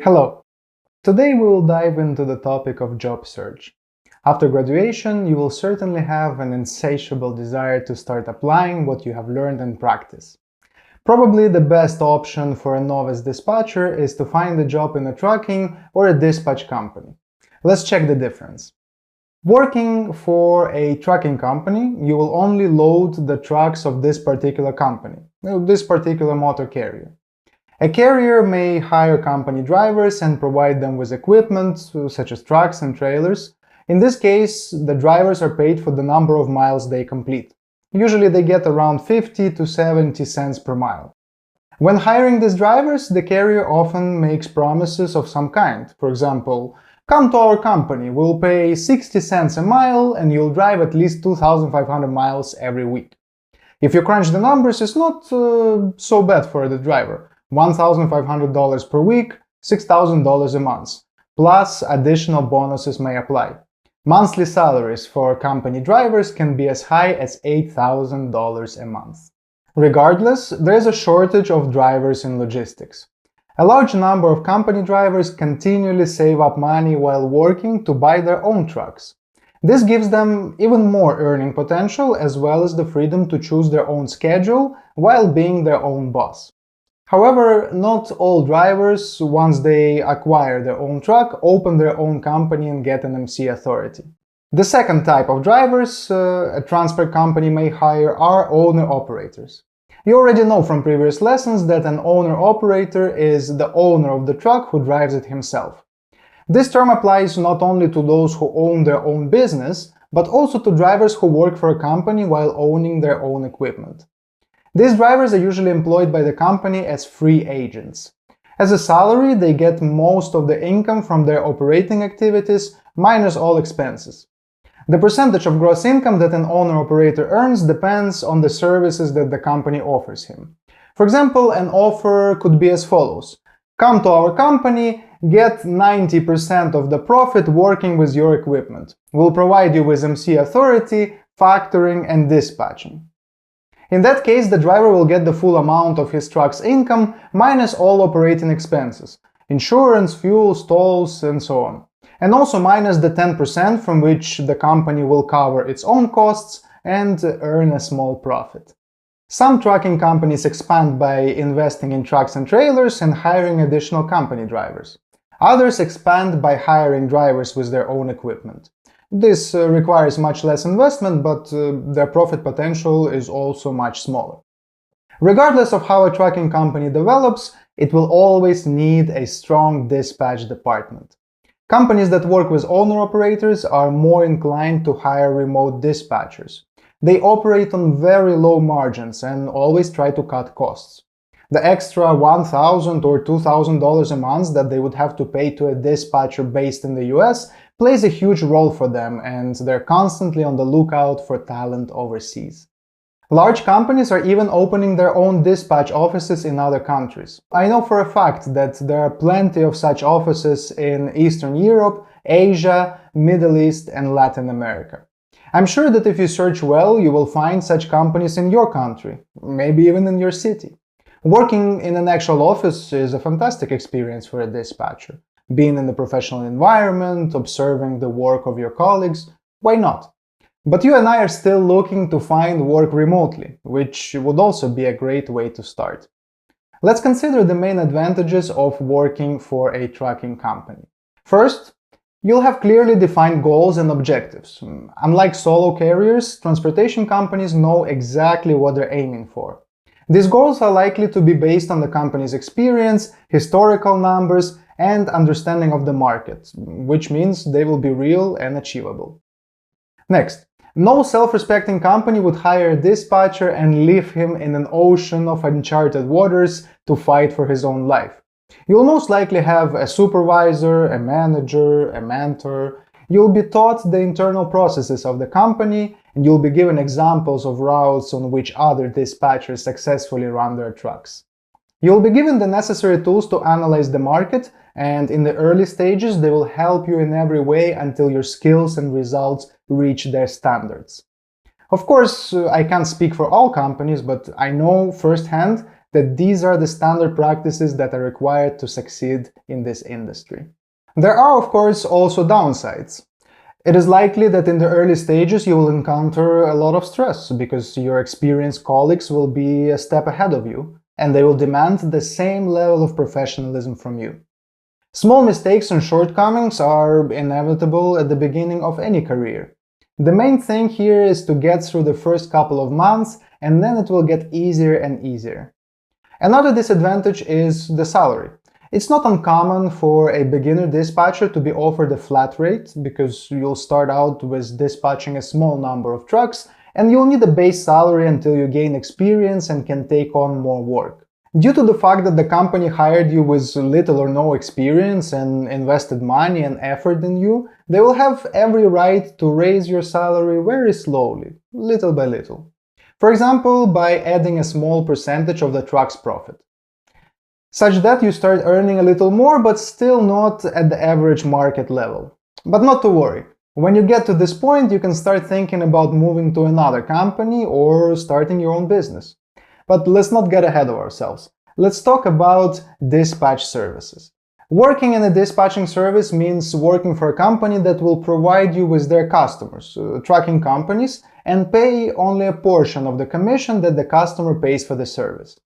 Hello! Today we will dive into the topic of job search. After graduation, you will certainly have an insatiable desire to start applying what you have learned in practice. Probably the best option for a novice dispatcher is to find a job in a trucking or a dispatch company. Let's check the difference. Working for a trucking company, you will only load the trucks of this particular company, this particular motor carrier. A carrier may hire company drivers and provide them with equipment, such as trucks and trailers. In this case, the drivers are paid for the number of miles they complete. Usually they get around 50 to 70 cents per mile. When hiring these drivers, the carrier often makes promises of some kind. For example, come to our company, we'll pay 60 cents a mile and you'll drive at least 2,500 miles every week. If you crunch the numbers, it's not so bad for the driver. $1,500 per week, $6,000 a month, plus additional bonuses may apply. Monthly salaries for company drivers can be as high as $8,000 a month. Regardless, there is a shortage of drivers in logistics. A large number of company drivers continually save up money while working to buy their own trucks. This gives them even more earning potential as well as the freedom to choose their own schedule while being their own boss. However, not all drivers, once they acquire their own truck, open their own company and get an MC authority. The second type of drivers a transport company may hire are owner-operators. You already know from previous lessons that an owner-operator is the owner of the truck who drives it himself. This term applies not only to those who own their own business, but also to drivers who work for a company while owning their own equipment. These drivers are usually employed by the company as free agents. As a salary, they get most of the income from their operating activities, minus all expenses. The percentage of gross income that an owner-operator earns depends on the services that the company offers him. For example, an offer could be as follows. Come to our company, get 90% of the profit working with your equipment. We'll provide you with MC authority, factoring, and dispatching. In that case, the driver will get the full amount of his truck's income minus all operating expenses, insurance, fuel, tolls, and so on. And also minus the 10% from which the company will cover its own costs and earn a small profit. Some trucking companies expand by investing in trucks and trailers and hiring additional company drivers. Others expand by hiring drivers with their own equipment. This requires much less investment, but their profit potential is also much smaller. Regardless of how a trucking company develops, it will always need a strong dispatch department. Companies that work with owner-operators are more inclined to hire remote dispatchers. They operate on very low margins and always try to cut costs. The extra $1,000 or $2,000 a month that they would have to pay to a dispatcher based in the US plays a huge role for them, and they're constantly on the lookout for talent overseas. Large companies are even opening their own dispatch offices in other countries. I know for a fact that there are plenty of such offices in Eastern Europe, Asia, Middle East, and Latin America. I'm sure that if you search well, you will find such companies in your country, maybe even in your city. Working in an actual office is a fantastic experience for a dispatcher. Being in the professional environment, observing the work of your colleagues, why not? But you and I are still looking to find work remotely, which would also be a great way to start. Let's consider the main advantages of working for a trucking company. First, you'll have clearly defined goals and objectives. Unlike solo carriers, transportation companies know exactly what they're aiming for. These goals are likely to be based on the company's experience, historical numbers, and understanding of the market, which means they will be real and achievable. Next, no self-respecting company would hire a dispatcher and leave him in an ocean of uncharted waters to fight for his own life. You'll most likely have a supervisor, a manager, a mentor. You'll be taught the internal processes of the company, and you'll be given examples of routes on which other dispatchers successfully run their trucks. You'll be given the necessary tools to analyze the market, and in the early stages they will help you in every way until your skills and results reach their standards. Of course, I can't speak for all companies, but I know firsthand that these are the standard practices that are required to succeed in this industry. There are, of course, also downsides. It is likely that in the early stages you will encounter a lot of stress because your experienced colleagues will be a step ahead of you, and they will demand the same level of professionalism from you. Small mistakes and shortcomings are inevitable at the beginning of any career. The main thing here is to get through the first couple of months, and then it will get easier and easier. Another disadvantage is the salary. It's not uncommon for a beginner dispatcher to be offered a flat rate because you'll start out with dispatching a small number of trucks and you'll need a base salary until you gain experience and can take on more work. Due to the fact that the company hired you with little or no experience and invested money and effort in you, they will have every right to raise your salary very slowly, little by little. For example, by adding a small percentage of the truck's profit, such that you start earning a little more but still not at the average market level. But not to worry. When you get to this point, you can start thinking about moving to another company or starting your own business. But let's not get ahead of ourselves. Let's talk about dispatch services. Working in a dispatching service means working for a company that will provide you with their customers, trucking companies, and pay only a portion of the commission that the customer pays for the service.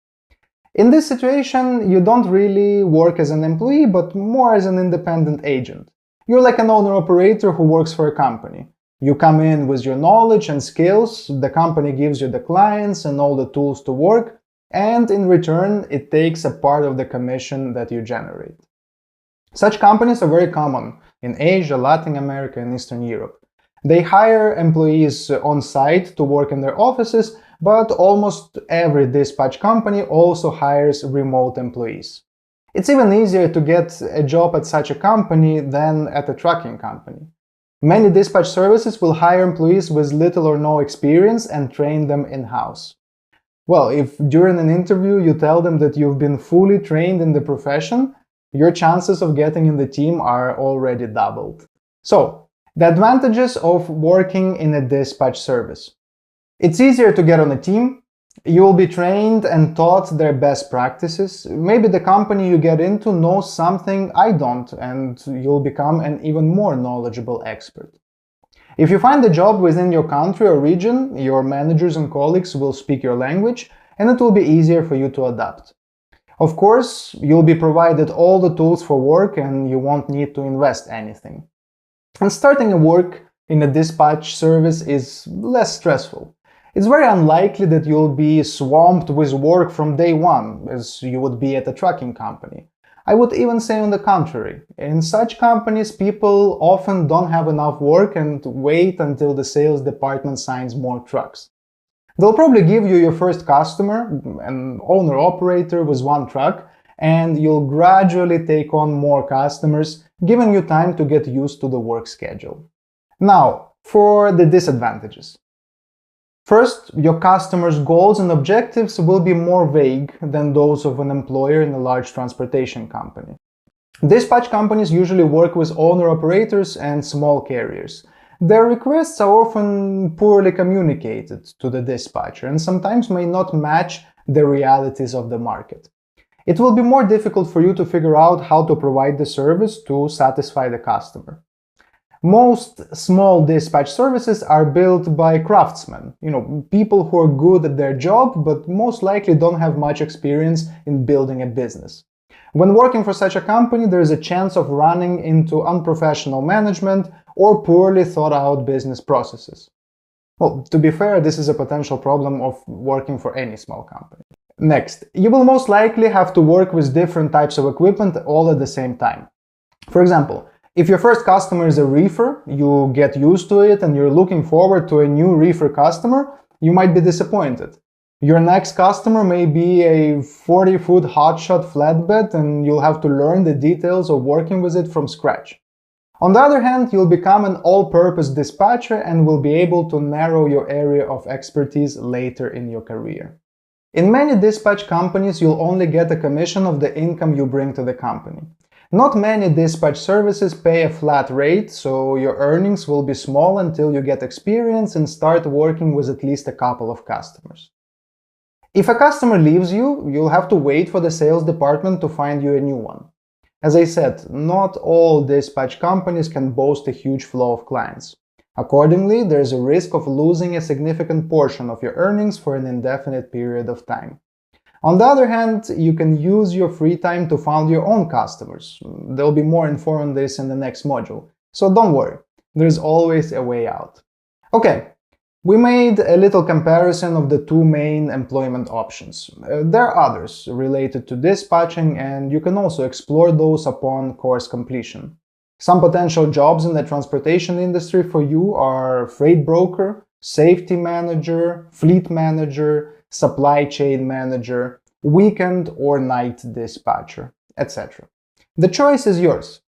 In this situation, you don't really work as an employee, but more as an independent agent. You're like an owner-operator who works for a company. You come in with your knowledge and skills, the company gives you the clients and all the tools to work, and in return, it takes a part of the commission that you generate. Such companies are very common in Asia, Latin America, and Eastern Europe. They hire employees on site to work in their offices, but almost every dispatch company also hires remote employees. It's even easier to get a job at such a company than at a trucking company. Many dispatch services will hire employees with little or no experience and train them in-house. Well, if during an interview you tell them that you've been fully trained in the profession, your chances of getting in the team are already doubled. So, the advantages of working in a dispatch service. It's easier to get on a team. You will be trained and taught their best practices. Maybe the company you get into knows something I don't, and you'll become an even more knowledgeable expert. If you find a job within your country or region, your managers and colleagues will speak your language, and it will be easier for you to adapt. Of course, you'll be provided all the tools for work and you won't need to invest anything. And starting a work in a dispatch service is less stressful. It's very unlikely that you'll be swamped with work from day one, as you would be at a trucking company. I would even say on the contrary. In such companies, people often don't have enough work and wait until the sales department signs more trucks. They'll probably give you your first customer, an owner-operator with one truck, and you'll gradually take on more customers, giving you time to get used to the work schedule. Now, for the disadvantages. First, your customers' goals and objectives will be more vague than those of an employer in a large transportation company. Dispatch companies usually work with owner-operators and small carriers. Their requests are often poorly communicated to the dispatcher and sometimes may not match the realities of the market. It will be more difficult for you to figure out how to provide the service to satisfy the customer. Most small dispatch services are built by craftsmen, people who are good at their job but most likely don't have much experience in building a business. When working for such a company, there is a chance of running into unprofessional management or poorly thought out business processes. Well, to be fair, this is a potential problem of working for any small company. Next, you will most likely have to work with different types of equipment all at the same time. For example, if your first customer is a reefer, you get used to it and you're looking forward to a new reefer customer, you might be disappointed. Your next customer may be a 40-foot hotshot flatbed and you'll have to learn the details of working with it from scratch. On the other hand, you'll become an all-purpose dispatcher and will be able to narrow your area of expertise later in your career. In many dispatch companies, you'll only get a commission of the income you bring to the company. Not many dispatch services pay a flat rate, so your earnings will be small until you get experience and start working with at least a couple of customers. If a customer leaves you, you'll have to wait for the sales department to find you a new one. As I said, not all dispatch companies can boast a huge flow of clients. Accordingly, there's a risk of losing a significant portion of your earnings for an indefinite period of time. On the other hand, you can use your free time to find your own customers. There'll be more info on this in the next module, so don't worry, there's always a way out. Okay, we made a little comparison of the two main employment options. There are others related to dispatching, and you can also explore those upon course completion. Some potential jobs in the transportation industry for you are freight broker, safety manager, fleet manager, supply chain manager, weekend or night dispatcher, etc. The choice is yours.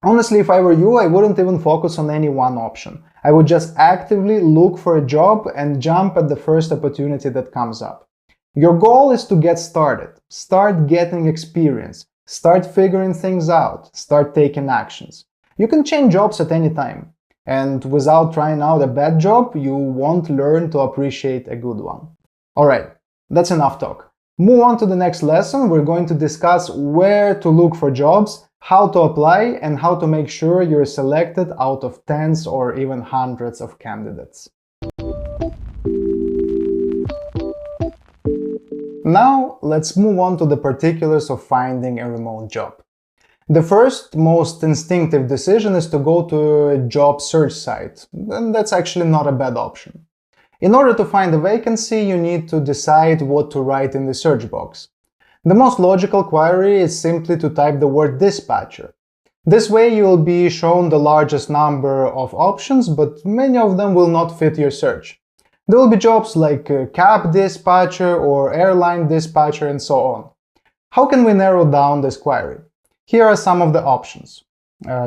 Honestly, if I were you, I wouldn't even focus on any one option. I would just actively look for a job and jump at the first opportunity that comes up. Your goal is to get started, start getting experience, start figuring things out, start taking actions. You can change jobs at any time, and without trying out a bad job, you won't learn to appreciate a good one. Alright, that's enough talk. Move on to the next lesson. We're going to discuss where to look for jobs, how to apply, and how to make sure you're selected out of tens or even hundreds of candidates. Now, let's move on to the particulars of finding a remote job. The first, most instinctive decision is to go to a job search site, and that's actually not a bad option. In order to find a vacancy, you need to decide what to write in the search box. The most logical query is simply to type the word dispatcher. This way you will be shown the largest number of options, but many of them will not fit your search. There will be jobs like cab dispatcher or airline dispatcher and so on. How can we narrow down this query? Here are some of the options.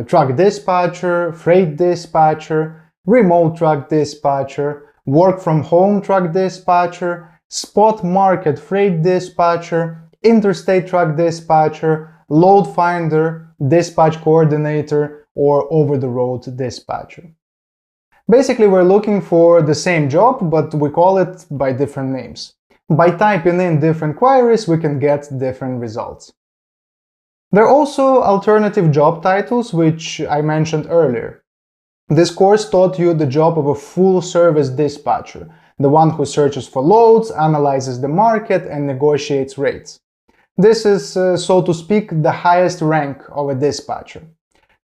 Truck dispatcher, freight dispatcher, remote truck dispatcher, work from home truck dispatcher, spot market freight dispatcher, interstate truck dispatcher, load finder, dispatch coordinator, or over-the-road dispatcher. Basically, we're looking for the same job, but we call it by different names. By typing in different queries, we can get different results. There are also alternative job titles, which I mentioned earlier. This course taught you the job of a full-service dispatcher, the one who searches for loads, analyzes the market, and negotiates rates. This is, so to speak, the highest rank of a dispatcher.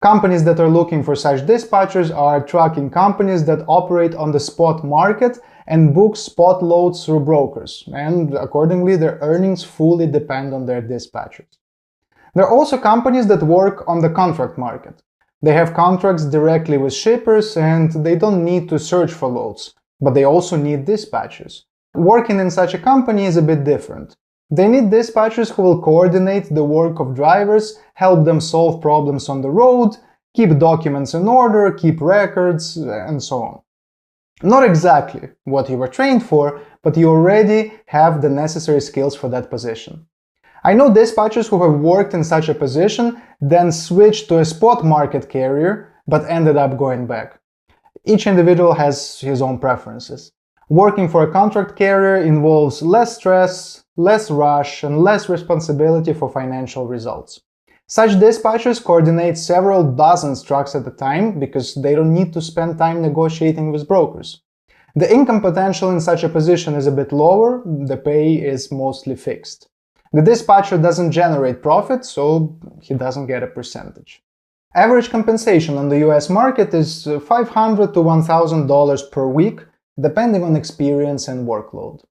Companies that are looking for such dispatchers are trucking companies that operate on the spot market and book spot loads through brokers, and accordingly their earnings fully depend on their dispatchers. There are also companies that work on the contract market. They have contracts directly with shippers and they don't need to search for loads, but they also need dispatchers. Working in such a company is a bit different. They need dispatchers who will coordinate the work of drivers, help them solve problems on the road, keep documents in order, keep records, and so on. Not exactly what you were trained for, but you already have the necessary skills for that position. I know dispatchers who have worked in such a position, then switched to a spot market carrier, but ended up going back. Each individual has his own preferences. Working for a contract carrier involves less stress, less rush, and less responsibility for financial results. Such dispatchers coordinate several dozen trucks at a time because they don't need to spend time negotiating with brokers. The income potential in such a position is a bit lower, the pay is mostly fixed. The dispatcher doesn't generate profit, so he doesn't get a percentage. Average compensation on the US market is $500 to $1,000 per week, depending on experience and workload.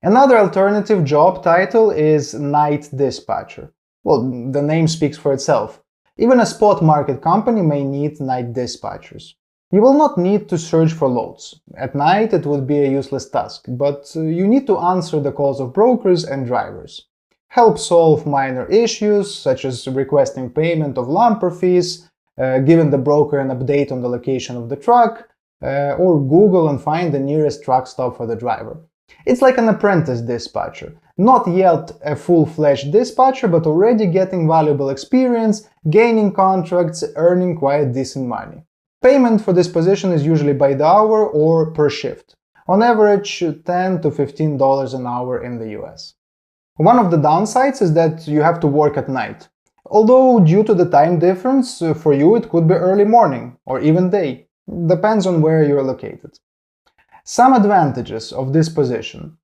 Another alternative job title is night dispatcher. Well, the name speaks for itself. Even a spot market company may need night dispatchers. You will not need to search for loads. At night it would be a useless task, but you need to answer the calls of brokers and drivers. Help solve minor issues, such as requesting payment of lumper fees, giving the broker an update on the location of the truck, or Google and find the nearest truck stop for the driver. It's like an apprentice dispatcher, not yet a full-fledged dispatcher, but already getting valuable experience, gaining contracts, earning quite decent money. Payment for this position is usually by the hour or per shift, on average $10 to $15 an hour in the US. One of the downsides is that you have to work at night. Although due to the time difference, for you it could be early morning or even day. Depends on where you're located. Some advantages of this position.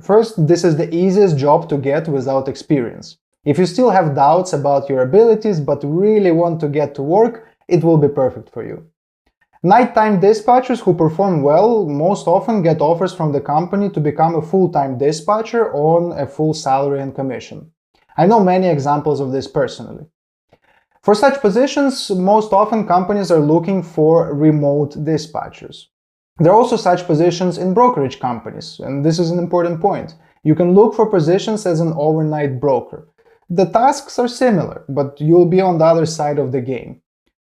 First, this is the easiest job to get without experience. If you still have doubts about your abilities but really want to get to work, it will be perfect for you. Nighttime dispatchers who perform well most often get offers from the company to become a full-time dispatcher on a full salary and commission. I know many examples of this personally. For such positions, most often companies are looking for remote dispatchers. There are also such positions in brokerage companies, and this is an important point. You can look for positions as an overnight broker. The tasks are similar, but you'll be on the other side of the game.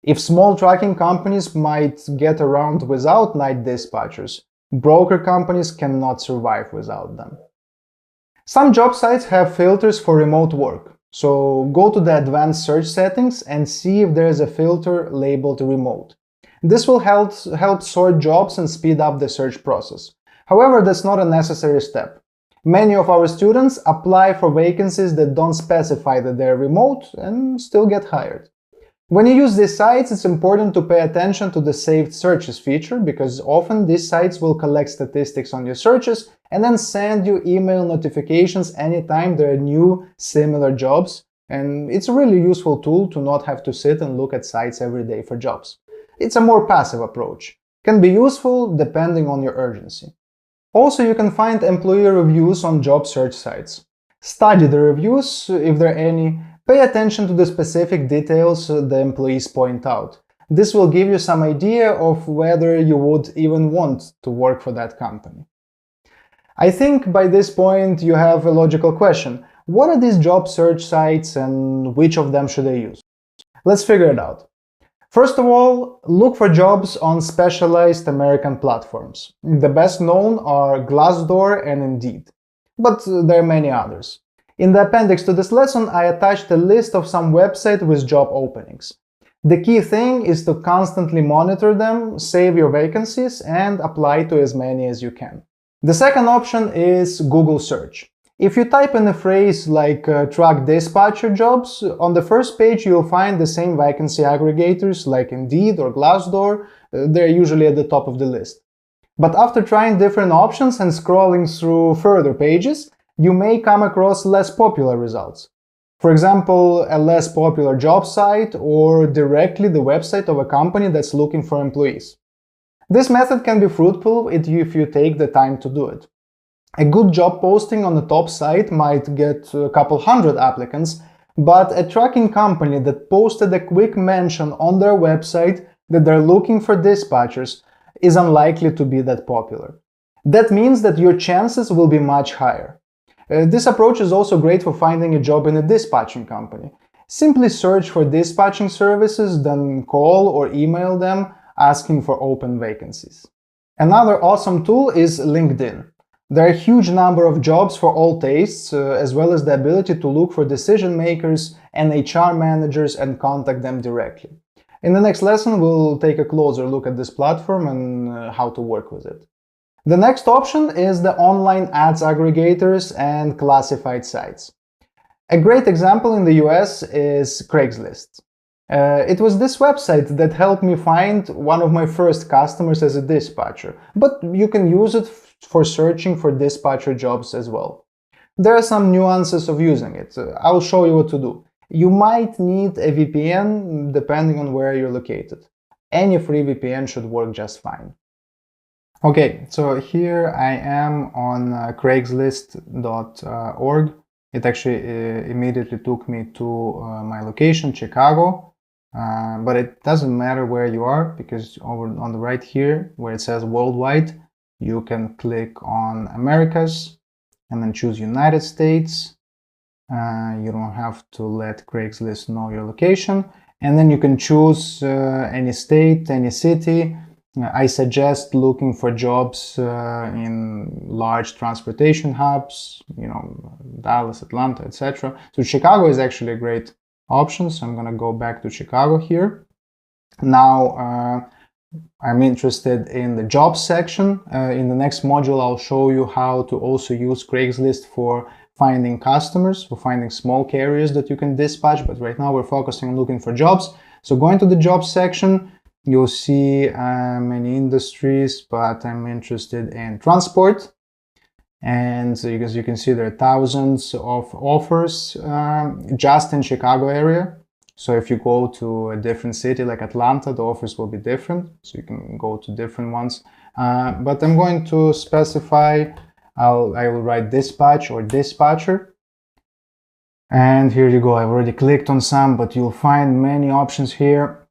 If small trucking companies might get around without night dispatchers, broker companies cannot survive without them. Some job sites have filters for remote work, so go to the advanced search settings and see if there is a filter labeled remote. This will help sort jobs and speed up the search process. However, that's not a necessary step. Many of our students apply for vacancies that don't specify that they're remote and still get hired. When you use these sites, it's important to pay attention to the saved searches feature, because often these sites will collect statistics on your searches and then send you email notifications anytime there are new similar jobs, and it's a really useful tool to not have to sit and look at sites every day for jobs. It's a more passive approach. Can be useful depending on your urgency. Also, you can find employee reviews on job search sites. Study the reviews, if there are any. Pay attention to the specific details the employees point out. This will give you some idea of whether you would even want to work for that company. I think by this point you have a logical question. What are these job search sites and which of them should I use? Let's figure it out. First of all, look for jobs on specialized American platforms. The best known are Glassdoor and Indeed, but there are many others. In the appendix to this lesson, I attached a list of some websites with job openings. The key thing is to constantly monitor them, save your vacancies, and apply to as many as you can. The second option is Google search. If you type in a phrase like truck dispatcher jobs, on the first page you'll find the same vacancy aggregators like Indeed or Glassdoor. They're usually at the top of the list. But after trying different options and scrolling through further pages, you may come across less popular results. For example, a less popular job site or directly the website of a company that's looking for employees. This method can be fruitful if you take the time to do it. A good job posting on the top site might get a couple hundred applicants, but a trucking company that posted a quick mention on their website that they're looking for dispatchers is unlikely to be that popular. That means that your chances will be much higher. This approach is also great for finding a job in a dispatching company. Simply search for dispatching services, then call or email them asking for open vacancies. Another awesome tool is LinkedIn. There are a huge number of jobs for all tastes, as well as the ability to look for decision makers and HR managers and contact them directly. In the next lesson, we'll take a closer look at this platform and how to work with it. The next option is the online ads aggregators and classified sites. A great example in the US is Craigslist. It was this website that helped me find one of my first customers as a dispatcher, but you can use it for searching for dispatcher jobs as well. There are some nuances of using it. I'll show you what to do. You might need a VPN depending on where you're located. Any free VPN should work just fine. Okay, so here I am on Craigslist.org. It actually immediately took me to my location, Chicago, but it doesn't matter where you are, because over on the right here where it says worldwide, you can click on Americas and then choose United States. You don't have to let Craigslist know your location, and then you can choose any state, any city. I suggest looking for jobs in large transportation hubs, Dallas, Atlanta, etc. So Chicago is actually a great option. So I'm going to go back to Chicago here. Now I'm interested in the jobs section. In the next module, I'll show you how to also use Craigslist for finding customers, for finding small carriers that you can dispatch. But right now we're focusing on looking for jobs. So going to the jobs section, you'll see many industries, but I'm interested in transport. And so as you can see, there are thousands of offers just in Chicago area. So if you go to a different city like Atlanta, the offers will be different. So you can go to different ones. But I'm going to specify, I will write dispatch or dispatcher. And here you go. I've already clicked on some, but you'll find many options here.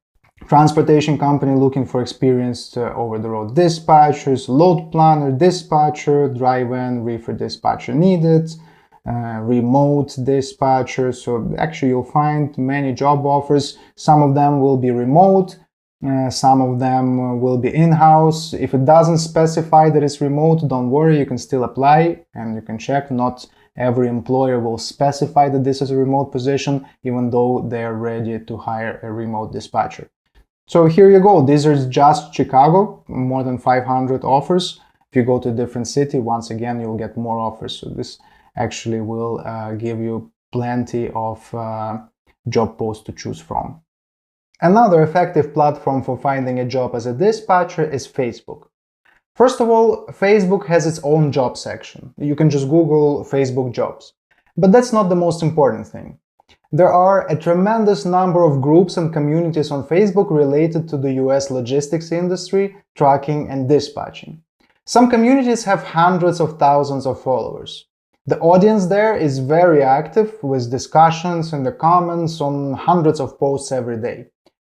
Transportation company looking for experienced over-the-road dispatchers, load planner dispatcher, drive-in reefer dispatcher needed, remote dispatcher. So actually you'll find many job offers. Some of them will be remote, some of them will be in-house. If it doesn't specify that it's remote, don't worry, you can still apply and you can check. Not every employer will specify that this is a remote position, even though they're ready to hire a remote dispatcher. So here you go. These are just Chicago, more than 500 offers. If you go to a different city, once again, you'll get more offers. So this actually will give you plenty of job posts to choose from. Another effective platform for finding a job as a dispatcher is Facebook. First of all, Facebook has its own job section. You can just Google Facebook jobs. But that's not the most important thing. There are a tremendous number of groups and communities on Facebook related to the US logistics industry, trucking, and dispatching. Some communities have hundreds of thousands of followers. The audience there is very active, with discussions in the comments on hundreds of posts every day.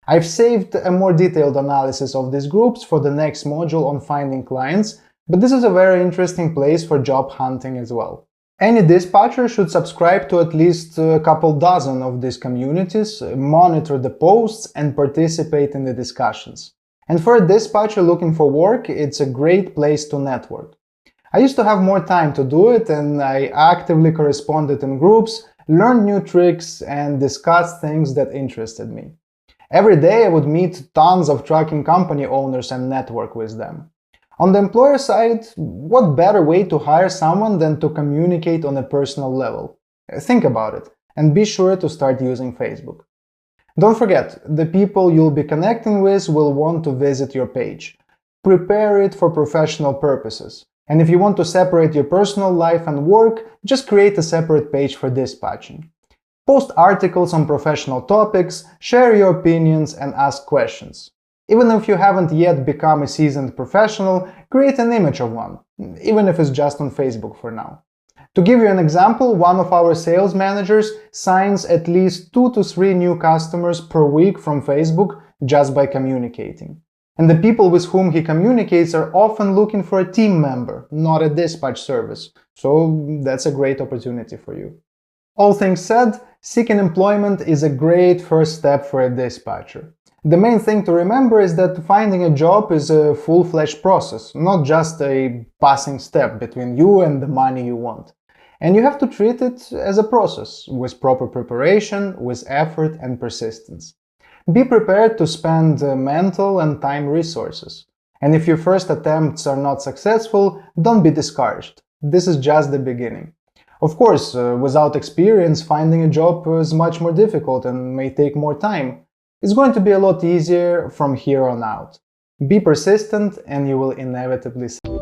I've saved a more detailed analysis of these groups for the next module on finding clients, but this is a very interesting place for job hunting as well. Any dispatcher should subscribe to at least a couple dozen of these communities, monitor the posts, and participate in the discussions. And for a dispatcher looking for work, it's a great place to network. I used to have more time to do it, and I actively corresponded in groups, learned new tricks, and discussed things that interested me. Every day I would meet tons of trucking company owners and network with them. On the employer side, what better way to hire someone than to communicate on a personal level? Think about it, and be sure to start using Facebook. Don't forget, the people you'll be connecting with will want to visit your page. Prepare it for professional purposes. And if you want to separate your personal life and work, just create a separate page for dispatching. Post articles on professional topics, share your opinions, and ask questions. Even if you haven't yet become a seasoned professional, create an image of one, even if it's just on Facebook for now. To give you an example, one of our sales managers signs at least 2 to 3 new customers per week from Facebook just by communicating. And the people with whom he communicates are often looking for a team member, not a dispatch service. So that's a great opportunity for you. All things said, seeking employment is a great first step for a dispatcher. The main thing to remember is that finding a job is a full-fledged process, not just a passing step between you and the money you want. And you have to treat it as a process, with proper preparation, with effort and persistence. Be prepared to spend mental and time resources. And if your first attempts are not successful, don't be discouraged. This is just the beginning. Of course, without experience, finding a job is much more difficult and may take more time. It's going to be a lot easier from here on out. Be persistent and you will inevitably succeed.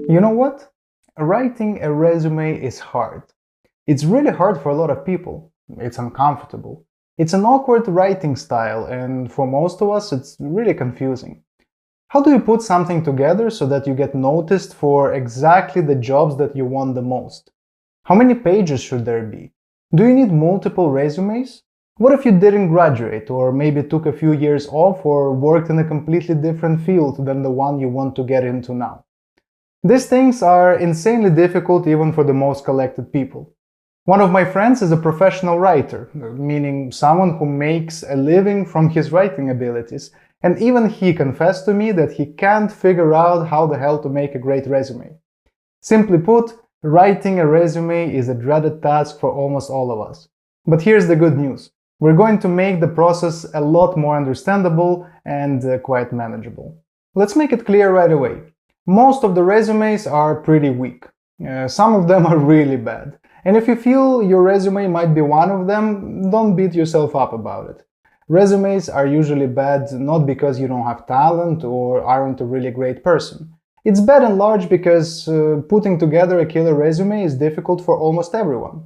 You know what? Writing a resume is hard. It's really hard for a lot of people. It's uncomfortable. It's an awkward writing style, and for most of us it's really confusing. How do you put something together so that you get noticed for exactly the jobs that you want the most? How many pages should there be? Do you need multiple resumes? What if you didn't graduate, or maybe took a few years off, or worked in a completely different field than the one you want to get into now? These things are insanely difficult even for the most collected people. One of my friends is a professional writer, meaning someone who makes a living from his writing abilities, and even he confessed to me that he can't figure out how the hell to make a great resume. Simply put, writing a resume is a dreaded task for almost all of us. But here's the good news. We're going to make the process a lot more understandable and quite manageable. Let's make it clear right away. Most of the resumes are pretty weak. Some of them are really bad. And if you feel your resume might be one of them, don't beat yourself up about it. Resumes are usually bad not because you don't have talent or aren't a really great person. It's bad and large because putting together a killer resume is difficult for almost everyone.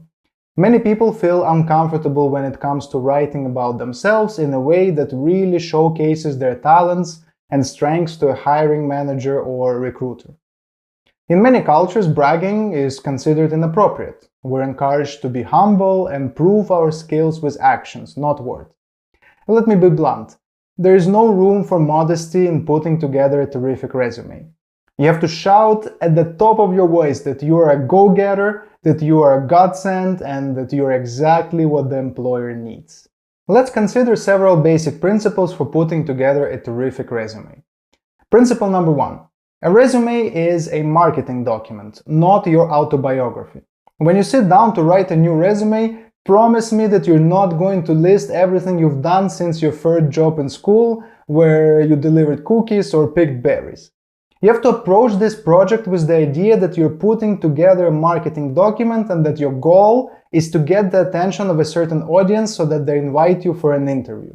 Many people feel uncomfortable when it comes to writing about themselves in a way that really showcases their talents and strengths to a hiring manager or recruiter. In many cultures, bragging is considered inappropriate. We're encouraged to be humble and prove our skills with actions, not words. Let me be blunt. There is no room for modesty in putting together a terrific resume. You have to shout at the top of your voice that you are a go-getter, that you are a godsend, and that you are exactly what the employer needs. Let's consider several basic principles for putting together a terrific resume. Principle number 1. A resume is a marketing document, not your autobiography. When you sit down to write a new resume, promise me that you're not going to list everything you've done since your first job in school, where you delivered cookies or picked berries. You have to approach this project with the idea that you're putting together a marketing document and that your goal is to get the attention of a certain audience so that they invite you for an interview.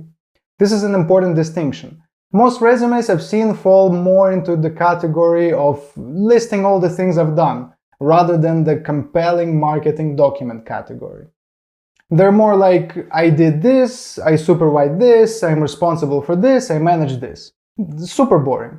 This is an important distinction. Most resumes I've seen fall more into the category of listing all the things I've done, rather than the compelling marketing document category. They're more like, I did this, I supervised this, I'm responsible for this, I managed this. Super boring.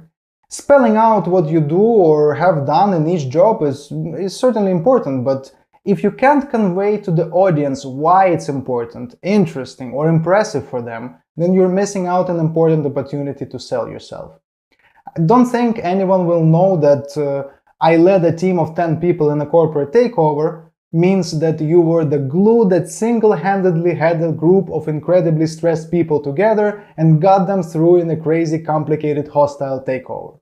Spelling out what you do or have done in each job is certainly important, but if you can't convey to the audience why it's important, interesting, or impressive for them, then you're missing out an important opportunity to sell yourself. I don't think anyone will know that I led a team of 10 people in a corporate takeover means that you were the glue that single-handedly had a group of incredibly stressed people together and got them through in a crazy, complicated, hostile takeover.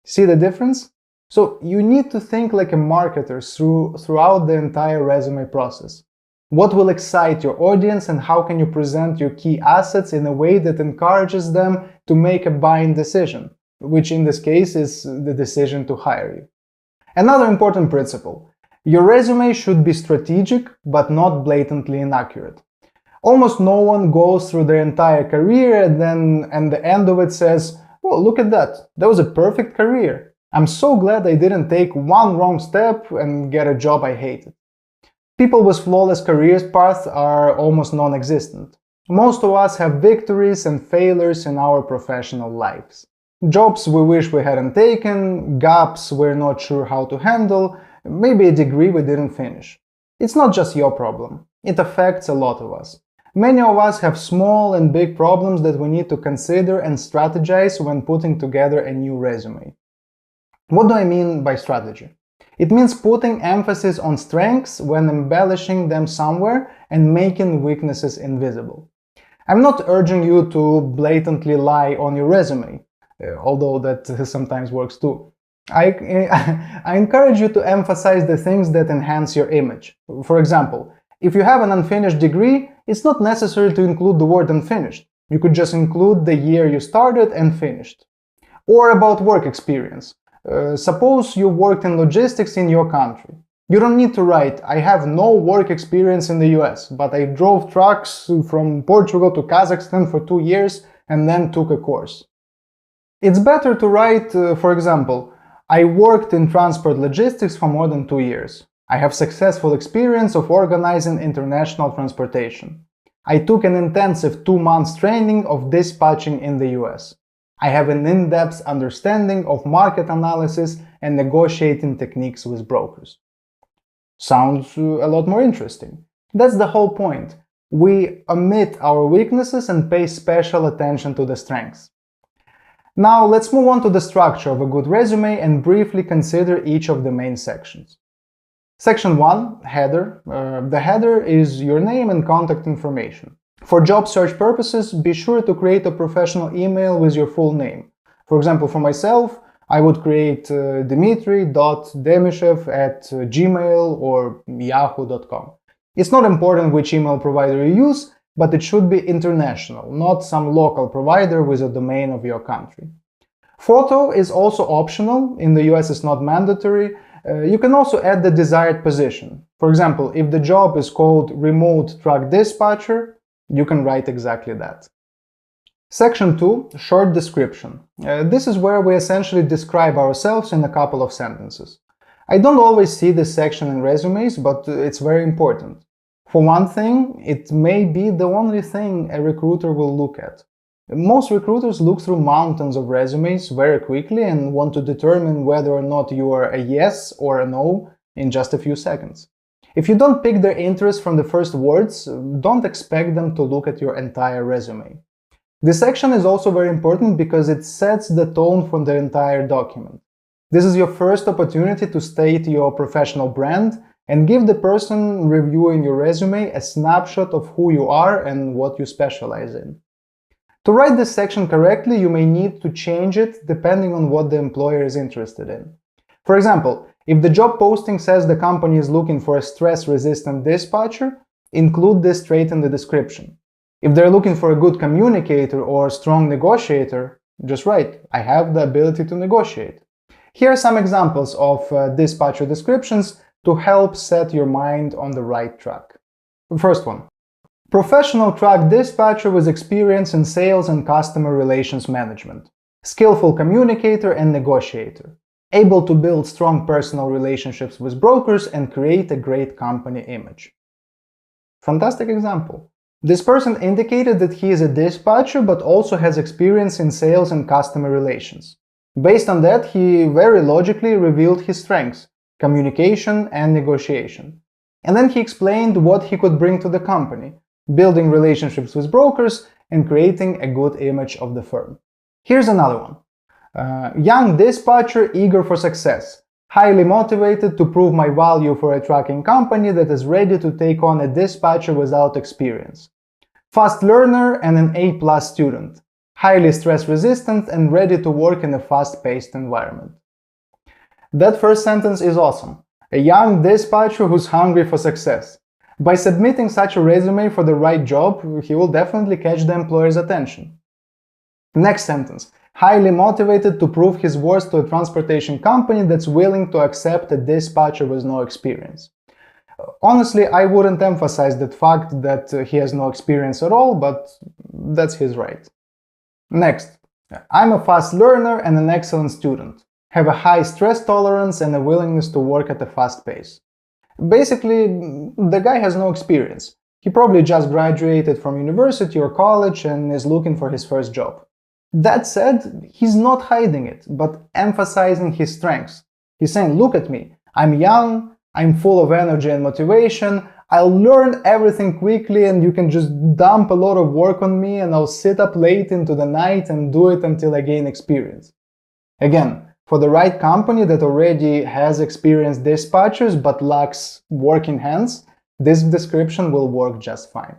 See the difference? So you need to think like a marketer throughout the entire resume process. What will excite your audience and how can you present your key assets in a way that encourages them to make a buying decision, which in this case is the decision to hire you. Another important principle. Your resume should be strategic but not blatantly inaccurate. Almost no one goes through their entire career and then at the end of it says, "Oh, look at that. That was a perfect career. I'm so glad I didn't take one wrong step and get a job I hated." People with flawless career paths are almost non-existent. Most of us have victories and failures in our professional lives. Jobs we wish we hadn't taken, gaps we're not sure how to handle, maybe a degree we didn't finish. It's not just your problem. It affects a lot of us. Many of us have small and big problems that we need to consider and strategize when putting together a new resume. What do I mean by strategy? It means putting emphasis on strengths when embellishing them somewhere and making weaknesses invisible. I'm not urging you to blatantly lie on your resume, although that sometimes works too. I encourage you to emphasize the things that enhance your image. For example, if you have an unfinished degree, it's not necessary to include the word unfinished. You could just include the year you started and finished. Or about work experience. Suppose you worked in logistics in your country. You don't need to write, "I have no work experience in the US, but I drove trucks from Portugal to Kazakhstan for 2 years and then took a course." It's better to write, for example, "I worked in transport logistics for more than 2 years. I have successful experience of organizing international transportation. I took an intensive 2 months training of dispatching in the US. I have an in-depth understanding of market analysis and negotiating techniques with brokers." Sounds a lot more interesting. That's the whole point. We omit our weaknesses and pay special attention to the strengths. Now let's move on to the structure of a good resume and briefly consider each of the main sections. Section 1, header. The header is your name and contact information. For job search purposes, be sure to create a professional email with your full name. For example, for myself, I would create dmitry.demishev@gmail or yahoo.com. It's not important which email provider you use, but it should be international, not some local provider with a domain of your country. Photo is also optional. In the US it's not mandatory. You can also add the desired position. For example, if the job is called remote truck dispatcher, you can write exactly that. Section 2, short description. This is where we essentially describe ourselves in a couple of sentences. I don't always see this section in resumes, but it's very important. For one thing, it may be the only thing a recruiter will look at. Most recruiters look through mountains of resumes very quickly and want to determine whether or not you are a yes or a no in just a few seconds. If you don't pick their interest from the first words, don't expect them to look at your entire resume. This section is also very important because it sets the tone for the entire document. This is your first opportunity to state your professional brand and give the person reviewing your resume a snapshot of who you are and what you specialize in. To write this section correctly, you may need to change it depending on what the employer is interested in. For example, if the job posting says the company is looking for a stress-resistant dispatcher, include this straight in the description. If they're looking for a good communicator or strong negotiator, just write, I have the ability to negotiate. Here are some examples of dispatcher descriptions to help set your mind on the right track. First one. Professional truck dispatcher with experience in sales and customer relations management. Skillful communicator and negotiator. Able to build strong personal relationships with brokers and create a great company image. Fantastic example. This person indicated that he is a dispatcher but also has experience in sales and customer relations. Based on that, he very logically revealed his strengths, communication and negotiation. And then he explained what he could bring to the company, building relationships with brokers and creating a good image of the firm. Here's another one. Young dispatcher eager for success, highly motivated to prove my value for a trucking company that is ready to take on a dispatcher without experience. Fast learner and an A+ student, highly stress resistant and ready to work in a fast-paced environment. That first sentence is awesome. A young dispatcher who's hungry for success. By submitting such a resume for the right job, he will definitely catch the employer's attention. Next sentence. Highly motivated to prove his worth to a transportation company that's willing to accept a dispatcher with no experience. Honestly, I wouldn't emphasize that fact that he has no experience at all, but that's his right. Next. I'm a fast learner and an excellent student. Have a high stress tolerance and a willingness to work at a fast pace. Basically, the guy has no experience. He probably just graduated from university or college and is looking for his first job. That said, he's not hiding it, but emphasizing his strengths. He's saying, look at me, I'm young, I'm full of energy and motivation, I'll learn everything quickly and you can just dump a lot of work on me and I'll sit up late into the night and do it until I gain experience. Again, for the right company that already has experienced dispatchers but lacks working hands, this description will work just fine.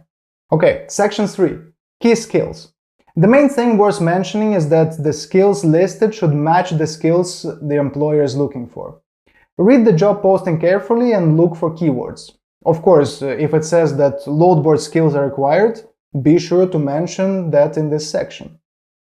Okay, section 3. Key skills. The main thing worth mentioning is that the skills listed should match the skills the employer is looking for. Read the job posting carefully and look for keywords. Of course, if it says that load board skills are required, be sure to mention that in this section.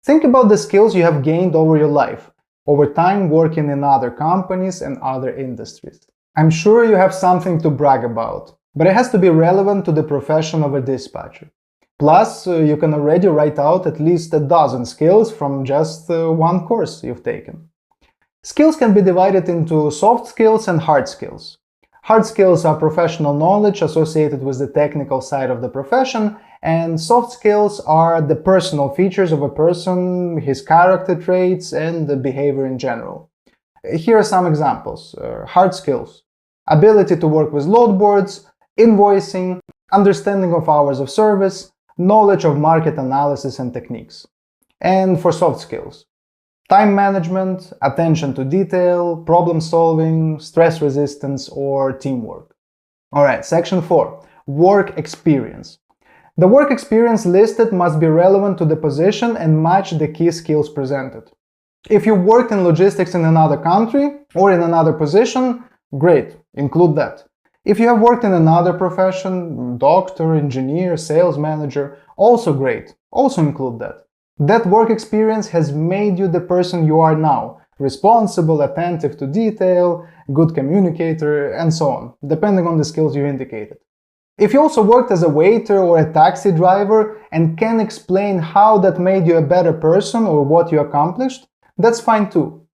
Think about the skills you have gained over your life, over time working in other companies and other industries. I'm sure you have something to brag about, but it has to be relevant to the profession of a dispatcher. Plus, you can already write out at least a dozen skills from just one course you've taken. Skills can be divided into soft skills and hard skills. Hard skills are professional knowledge associated with the technical side of the profession, and soft skills are the personal features of a person, his character traits, and the behavior in general. Here are some examples. Hard skills: ability to work with load boards, invoicing, understanding of hours of service, knowledge of market analysis and techniques. And for soft skills: Time management, attention to detail, problem solving, stress resistance, or teamwork. Alright, section 4. Work experience. The work experience listed must be relevant to the position and match the key skills presented. If you worked in logistics in another country or in another position, great, include that. If you have worked in another profession, doctor, engineer, sales manager, also great, also include that. That work experience has made you the person you are now, responsible, attentive to detail, good communicator, and so on, depending on the skills you indicated. If you also worked as a waiter or a taxi driver and can explain how that made you a better person or what you accomplished, that's fine too.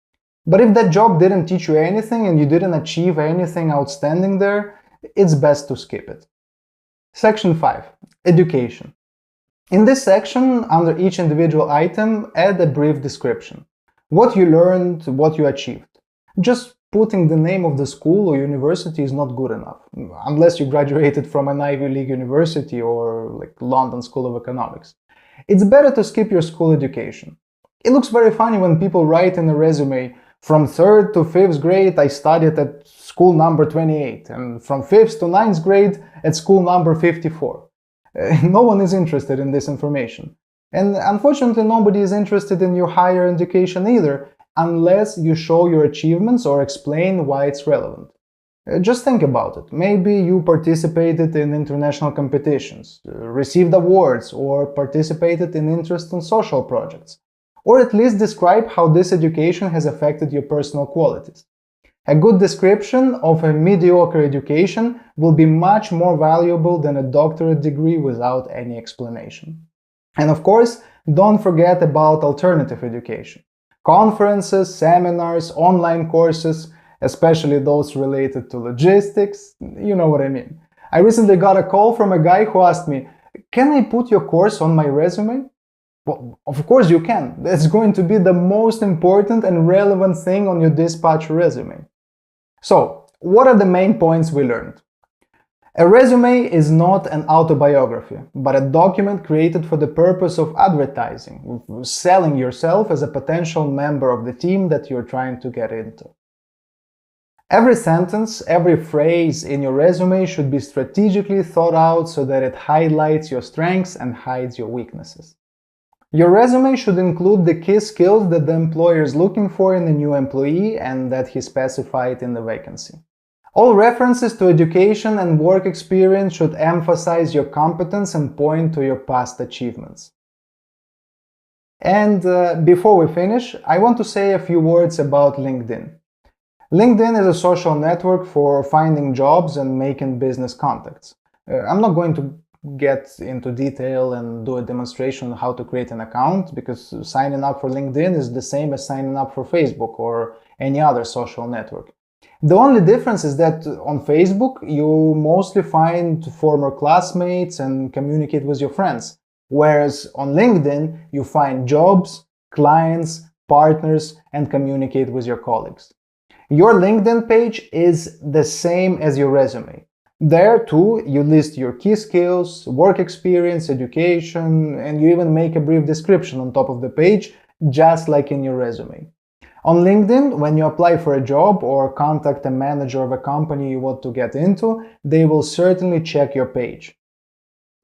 But if that job didn't teach you anything and you didn't achieve anything outstanding there, it's best to skip it. Section 5. Education. In this section, under each individual item, add a brief description. What you learned, what you achieved. Just putting the name of the school or university is not good enough, unless you graduated from an Ivy League university or like London School of Economics. It's better to skip your school education. It looks very funny when people write in a resume, from 3rd to 5th grade I studied at school number 28, and from 5th to 9th grade at school number 54. No one is interested in this information. And unfortunately, nobody is interested in your higher education either, unless you show your achievements or explain why it's relevant. Just think about it. Maybe you participated in international competitions, received awards, or participated in interesting social projects. Or at least describe how this education has affected your personal qualities. A good description of a mediocre education will be much more valuable than a doctorate degree without any explanation. And of course, don't forget about alternative education. Conferences, seminars, online courses, especially those related to logistics, you know what I mean. I recently got a call from a guy who asked me, "Can I put your course on my resume?" Well, of course you can. That's going to be the most important and relevant thing on your dispatch resume. So, what are the main points we learned? A resume is not an autobiography, but a document created for the purpose of advertising, selling yourself as a potential member of the team that you're trying to get into. Every sentence, every phrase in your resume should be strategically thought out so that it highlights your strengths and hides your weaknesses. Your resume should include the key skills that the employer is looking for in a new employee and that he specified in the vacancy. All references to education and work experience should emphasize your competence and point to your past achievements. And before we finish, I want to say a few words about LinkedIn. LinkedIn is a social network for finding jobs and making business contacts. I'm not going to get into detail and do a demonstration on how to create an account, because signing up for LinkedIn is the same as signing up for Facebook or any other social network. The only difference is that on Facebook you mostly find former classmates and communicate with your friends, whereas on LinkedIn you find jobs, clients, partners, and communicate with your colleagues. Your LinkedIn page is the same as your resume. There too, you list your key skills, work experience, education, and you even make a brief description on top of the page, just like in your resume. On LinkedIn, when you apply for a job or contact a manager of a company you want to get into, they will certainly check your page.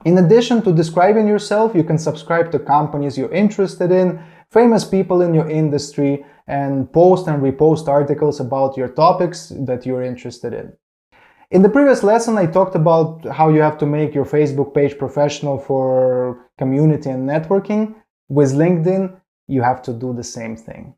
In addition to describing yourself, you can subscribe to companies you're interested in, famous people in your industry, and post and repost articles about your topics that you're interested in. In the previous lesson, I talked about how you have to make your Facebook page professional for community and networking. With LinkedIn, you have to do the same thing.